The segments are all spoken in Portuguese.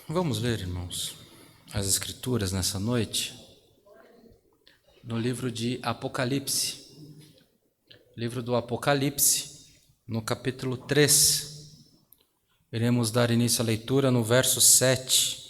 Vamos ler, irmãos, as Escrituras nessa noite, no livro de Apocalipse, livro do Apocalipse, no capítulo 3. Iremos dar início à leitura no verso 7.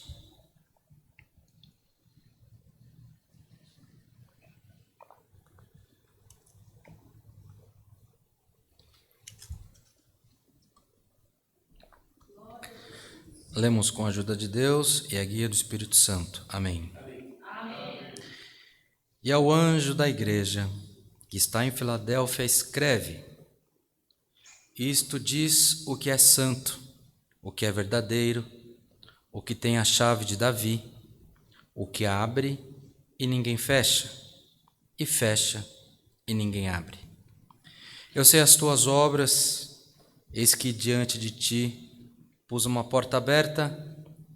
Lemos com a ajuda de Deus e a guia do Espírito Santo. Amém. Amém. E ao anjo da igreja que está em Filadélfia escreve: Isto diz o que é santo, o que é verdadeiro, o que tem a chave de Davi, o que abre e ninguém fecha, e fecha e ninguém abre. Eu sei as tuas obras, eis que diante de ti pus uma porta aberta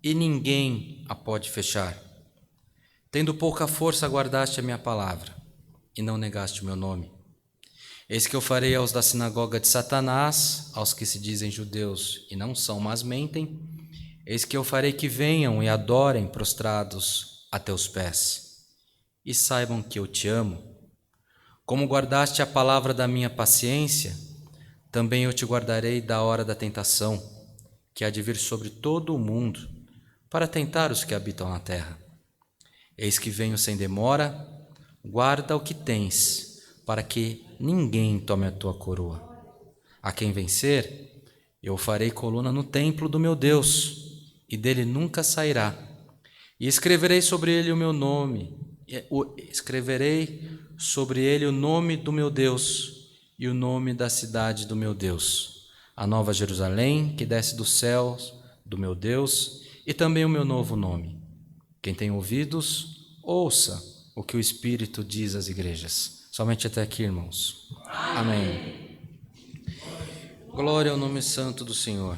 e ninguém a pode fechar. Tendo pouca força, guardaste a minha palavra e não negaste o meu nome. Eis que eu farei aos da sinagoga de Satanás, aos que se dizem judeus e não são, mas mentem, eis que eu farei que venham e adorem prostrados a teus pés. E saibam que eu te amo. Como guardaste a palavra da minha paciência, também eu te guardarei da hora da tentação, que há de vir sobre todo o mundo, para tentar os que habitam na terra. Eis que venho sem demora, guarda o que tens, para que ninguém tome a tua coroa. A quem vencer, eu farei coluna no templo do meu Deus, e dele nunca sairá. E escreverei sobre ele o meu nome, escreverei sobre ele o nome do meu Deus, e o nome da cidade do meu Deus, a nova Jerusalém, que desce dos céus do meu Deus, e também o meu novo nome. Quem tem ouvidos, ouça o que o Espírito diz às igrejas. Somente até aqui, irmãos. Amém. Glória ao nome santo do Senhor.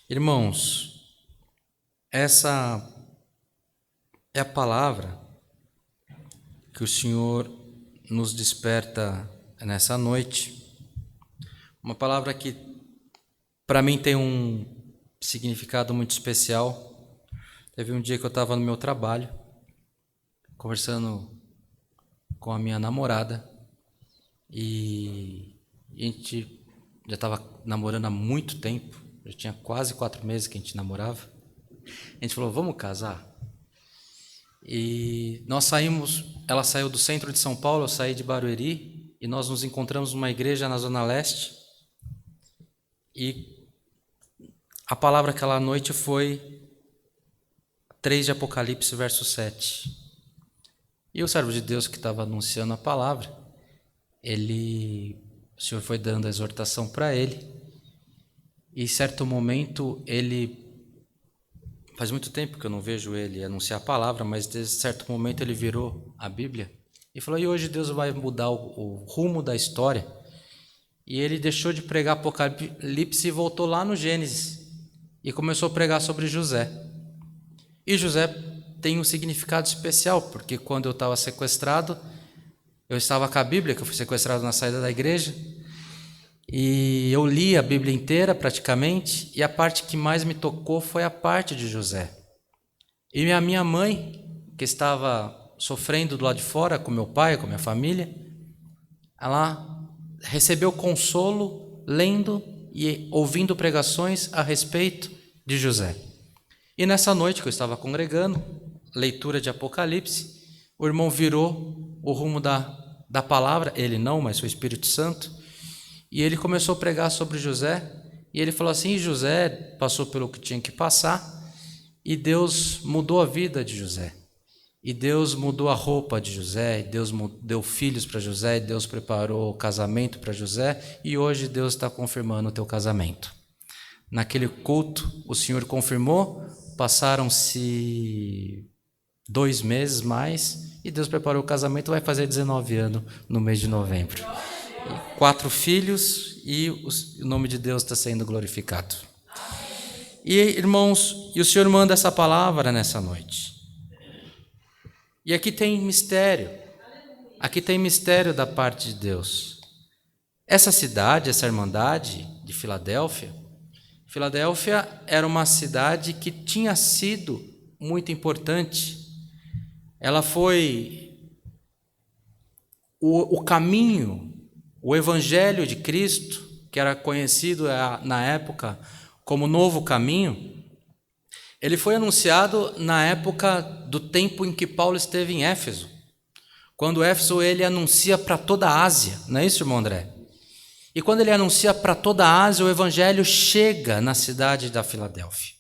Irmãos, essa é a palavra que o Senhor nos desperta nessa noite. Uma palavra que para mim tem um significado muito especial. Teve um dia que eu estava no meu trabalho, conversando com a minha namorada, e a gente já estava namorando há muito tempo, já tinha quase 4 meses que a gente namorava. A gente falou, vamos casar? E nós saímos, ela saiu do centro de São Paulo, eu saí de Barueri, e nós nos encontramos numa igreja na Zona Leste, e a palavra aquela noite foi 3 de Apocalipse, verso 7. E o servo de Deus que estava anunciando a palavra, o Senhor foi dando a exortação para ele, e em certo momento faz muito tempo que eu não vejo ele anunciar a palavra, mas desde certo momento ele virou a Bíblia e falou, e hoje Deus vai mudar o rumo da história. E ele deixou de pregar Apocalipse e voltou lá no Gênesis e começou a pregar sobre José. E José tem um significado especial, porque quando eu estava sequestrado, eu estava com a Bíblia, que eu fui sequestrado na saída da igreja, e eu li a Bíblia inteira praticamente, e a parte que mais me tocou foi a parte de José. E a minha mãe, que estava sofrendo do lado de fora, com meu pai, com minha família, ela recebeu consolo lendo e ouvindo pregações a respeito de José. E nessa noite que eu estava congregando, leitura de Apocalipse, o irmão virou o rumo da palavra, ele não, mas o Espírito Santo, e ele começou a pregar sobre José, e ele falou assim, José passou pelo que tinha que passar, e Deus mudou a vida de José, e Deus mudou a roupa de José, e Deus deu filhos para José, e Deus preparou o casamento para José, e hoje Deus está confirmando o teu casamento. Naquele culto, o Senhor confirmou, passaram-se 2 meses mais, e Deus preparou o casamento, vai fazer 19 anos no mês de novembro. E 4 filhos, e o nome de Deus está sendo glorificado. E irmãos, e o Senhor manda essa palavra nessa noite. E aqui tem mistério da parte de Deus. Essa cidade, essa irmandade de Filadélfia, Filadélfia era uma cidade que tinha sido muito importante. Ela foi o caminho, o evangelho de Cristo, que era conhecido na época como Novo Caminho. Ele foi anunciado na época do tempo em que Paulo esteve em Éfeso. Quando Éfeso ele anuncia para toda a Ásia, não é isso, irmão André? E quando ele anuncia para toda a Ásia, o evangelho chega na cidade da Filadélfia.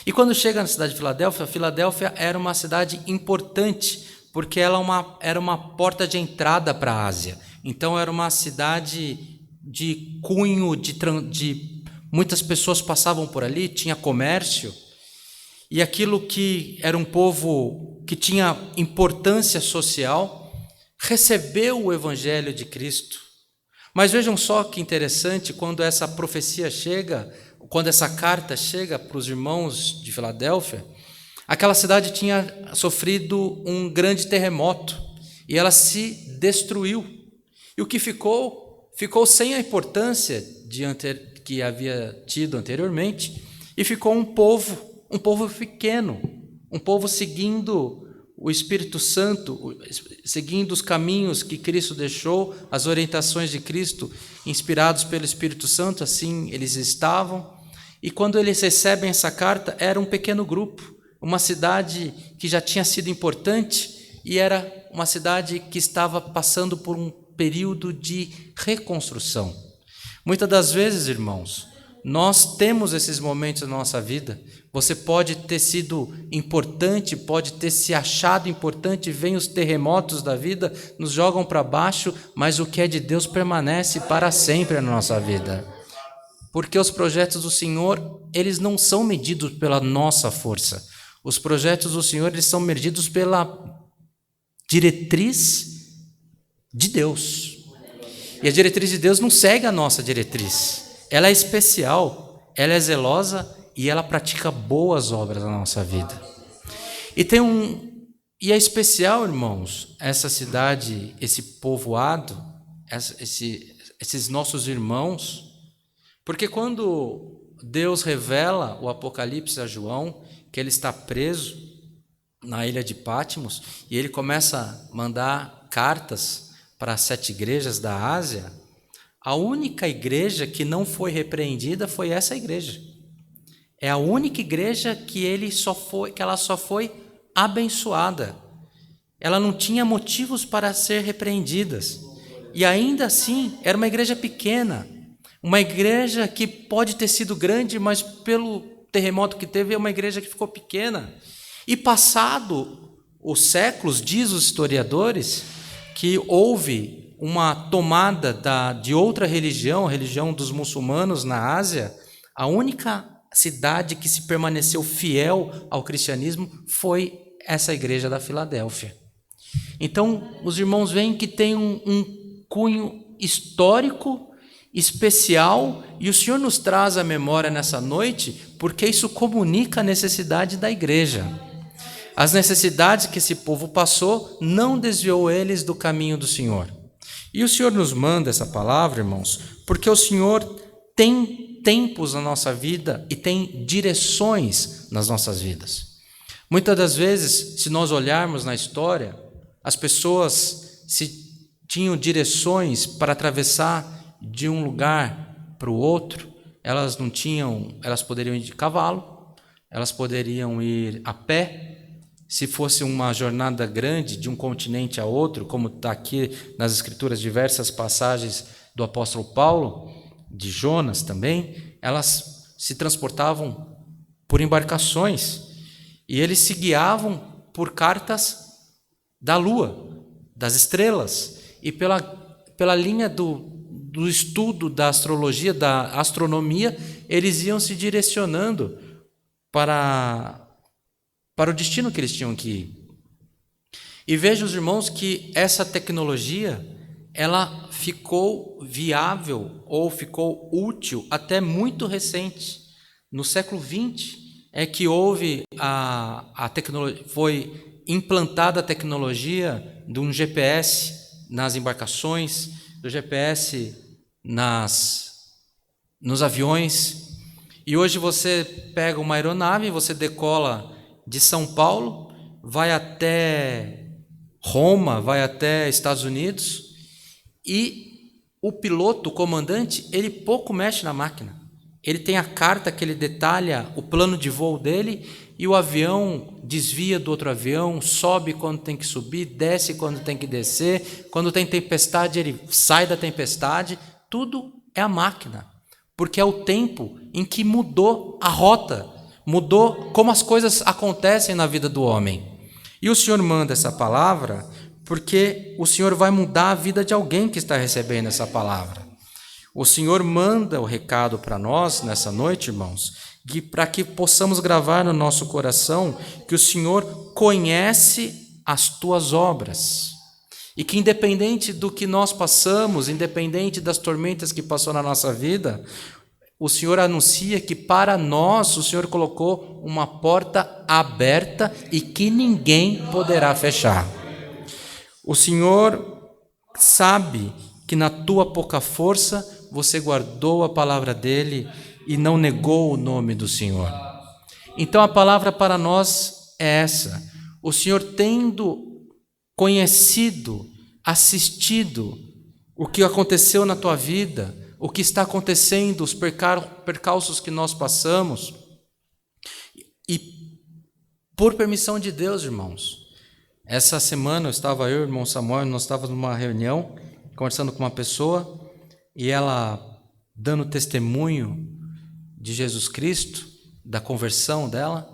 E quando chega na cidade de Filadélfia, Filadélfia era uma cidade importante, porque ela era uma porta de entrada para a Ásia. Então era uma cidade de cunho, de muitas pessoas passavam por ali, tinha comércio. E aquilo que era um povo que tinha importância social, recebeu o evangelho de Cristo. Mas vejam só que interessante, quando essa profecia chega, quando essa carta chega para os irmãos de Filadélfia, aquela cidade tinha sofrido um grande terremoto e ela se destruiu. E o que ficou sem a importância que havia tido anteriormente, e ficou um povo pequeno, um povo seguindo o Espírito Santo, seguindo os caminhos que Cristo deixou, as orientações de Cristo, inspirados pelo Espírito Santo, assim eles estavam. E quando eles recebem essa carta, era um pequeno grupo, uma cidade que já tinha sido importante e era uma cidade que estava passando por um período de reconstrução. Muitas das vezes, irmãos, nós temos esses momentos na nossa vida. Você pode ter sido importante, pode ter se achado importante, vem os terremotos da vida, nos jogam para baixo, mas o que é de Deus permanece para sempre na nossa vida. Porque os projetos do Senhor, eles não são medidos pela nossa força. Os projetos do Senhor, eles são medidos pela diretriz de Deus. E a diretriz de Deus não segue a nossa diretriz. Ela é especial, ela é zelosa e ela pratica boas obras na nossa vida. E é especial, irmãos, essa cidade, esse povoado, esses nossos irmãos, porque quando Deus revela o Apocalipse a João, que ele está preso na ilha de Patmos, e ele começa a mandar cartas para as 7 igrejas da Ásia, a única igreja que não foi repreendida foi essa igreja. É a única igreja que ela só foi abençoada. Ela não tinha motivos para ser repreendidas. E ainda assim, era uma igreja pequena. Uma igreja que pode ter sido grande, mas pelo terremoto que teve, é uma igreja que ficou pequena. E passado os séculos, diz os historiadores, que houve uma tomada de outra religião, a religião dos muçulmanos na Ásia. A única cidade que se permaneceu fiel ao cristianismo foi essa igreja da Filadélfia. Então, os irmãos veem que tem um cunho histórico especial, e o Senhor nos traz à memória nessa noite, porque isso comunica a necessidade da igreja. As necessidades que esse povo passou não desviou eles do caminho do Senhor. E o Senhor nos manda essa palavra, irmãos, porque o Senhor tem tempos na nossa vida e tem direções nas nossas vidas. Muitas das vezes, se nós olharmos na história, as pessoas tinham direções para atravessar de um lugar para o outro. Elas poderiam ir de cavalo, elas poderiam ir a pé. Se fosse uma jornada grande de um continente a outro, como está aqui nas Escrituras, diversas passagens do apóstolo Paulo, de Jonas também, elas se transportavam por embarcações e eles se guiavam por cartas da lua, das estrelas, e pela linha do estudo da astrologia, da astronomia, eles iam se direcionando para o destino que eles tinham que ir. E veja, os irmãos, que essa tecnologia, ela ficou viável ou ficou útil até muito recente. No século XX é que houve a tecnologia, foi implantada a tecnologia de um GPS nas embarcações, do GPS nos aviões. E hoje você pega uma aeronave, você decola de São Paulo, vai até Roma, vai até Estados Unidos, e o piloto, o comandante, ele pouco mexe na máquina. Ele tem a carta que ele detalha o plano de voo dele, e o avião desvia do outro avião, sobe quando tem que subir, desce quando tem que descer, quando tem tempestade ele sai da tempestade, tudo é a máquina, porque é o tempo em que mudou a rota, mudou como as coisas acontecem na vida do homem. E o Senhor manda essa palavra porque o Senhor vai mudar a vida de alguém que está recebendo essa palavra. O Senhor manda o recado para nós nessa noite, irmãos, para que possamos gravar no nosso coração que o Senhor conhece as tuas obras e que independente do que nós passamos, independente das tormentas que passou na nossa vida, o Senhor anuncia que para nós o Senhor colocou uma porta aberta e que ninguém poderá fechar. O Senhor sabe que na tua pouca força você guardou a palavra dele e não negou o nome do Senhor. Então a palavra para nós é essa: o Senhor, tendo conhecido, assistido o que aconteceu na tua vida, o que está acontecendo, os percalços que nós passamos, e por permissão de Deus, irmãos, essa semana eu e o irmão Samuel, nós estávamos numa reunião, conversando com uma pessoa, e ela dando testemunho de Jesus Cristo, da conversão dela,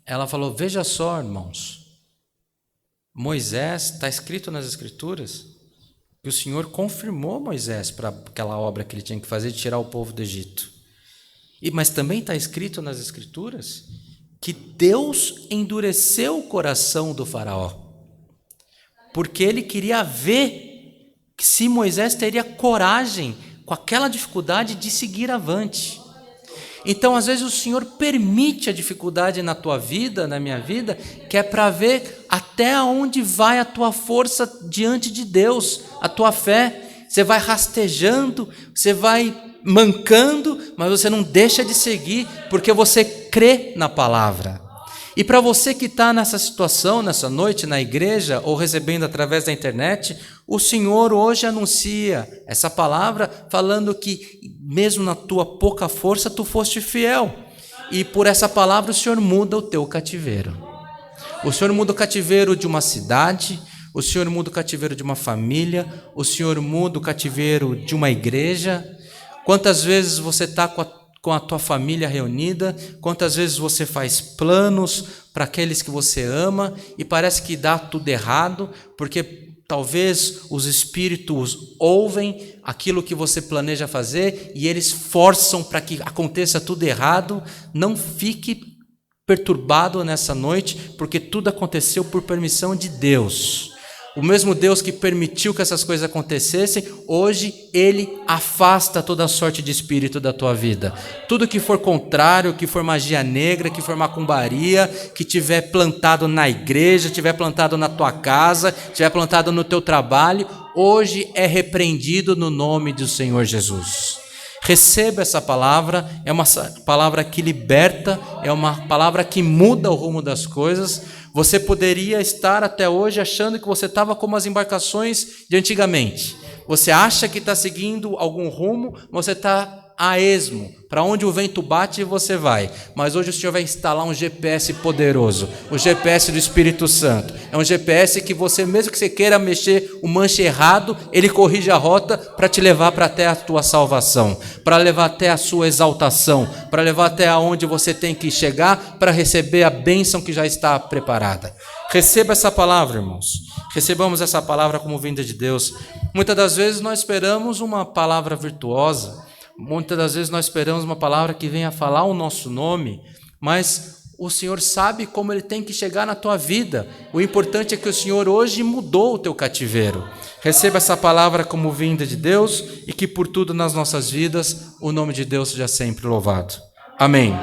ela falou: veja só, irmãos, Moisés, está escrito nas Escrituras, que o Senhor confirmou Moisés para aquela obra que ele tinha que fazer de tirar o povo do Egito. Mas também está escrito nas Escrituras que Deus endureceu o coração do faraó, porque ele queria ver se Moisés teria coragem, com aquela dificuldade, de seguir avante. Então, às vezes, o Senhor permite a dificuldade na tua vida, na minha vida, que é para ver até onde vai a tua força diante de Deus, a tua fé. Você vai rastejando, você vai mancando, mas você não deixa de seguir, porque você crê na palavra. E para você que está nessa situação, nessa noite, na igreja, ou recebendo através da internet, o Senhor hoje anuncia essa palavra, falando que mesmo na tua pouca força, tu foste fiel. E por essa palavra o Senhor muda o teu cativeiro. O Senhor muda o cativeiro de uma cidade, o Senhor muda o cativeiro de uma família, o Senhor muda o cativeiro de uma igreja. Quantas vezes você está com a tua família reunida, quantas vezes você faz planos para aqueles que você ama e parece que dá tudo errado, porque talvez os espíritos ouvem aquilo que você planeja fazer e eles forçam para que aconteça tudo errado. Não fique perturbado nessa noite, porque tudo aconteceu por permissão de Deus. O mesmo Deus que permitiu que essas coisas acontecessem, hoje Ele afasta toda a sorte de espírito da tua vida. Tudo que for contrário, que for magia negra, que for macumbaria, que tiver plantado na igreja, tiver plantado na tua casa, tiver plantado no teu trabalho, hoje é repreendido no nome do Senhor Jesus. Receba essa palavra, é uma palavra que liberta, é uma palavra que muda o rumo das coisas. Você poderia estar até hoje achando que você estava como as embarcações de antigamente. Você acha que está seguindo algum rumo, você está a esmo. Para onde o vento bate, você vai. Mas hoje o Senhor vai instalar um GPS poderoso, o GPS do Espírito Santo. É um GPS que você, mesmo que você queira mexer o manche errado, ele corrige a rota para te levar para até a tua salvação, para levar até a sua exaltação, para levar até aonde você tem que chegar para receber a bênção que já está preparada. Receba essa palavra, irmãos. Recebamos essa palavra como vinda de Deus. Muitas das vezes nós esperamos uma palavra virtuosa, muitas das vezes nós esperamos uma palavra que venha falar o nosso nome, mas o Senhor sabe como Ele tem que chegar na tua vida. O importante é que o Senhor hoje mudou o teu cativeiro. Receba essa palavra como vinda de Deus e que por tudo nas nossas vidas o nome de Deus seja sempre louvado. Amém.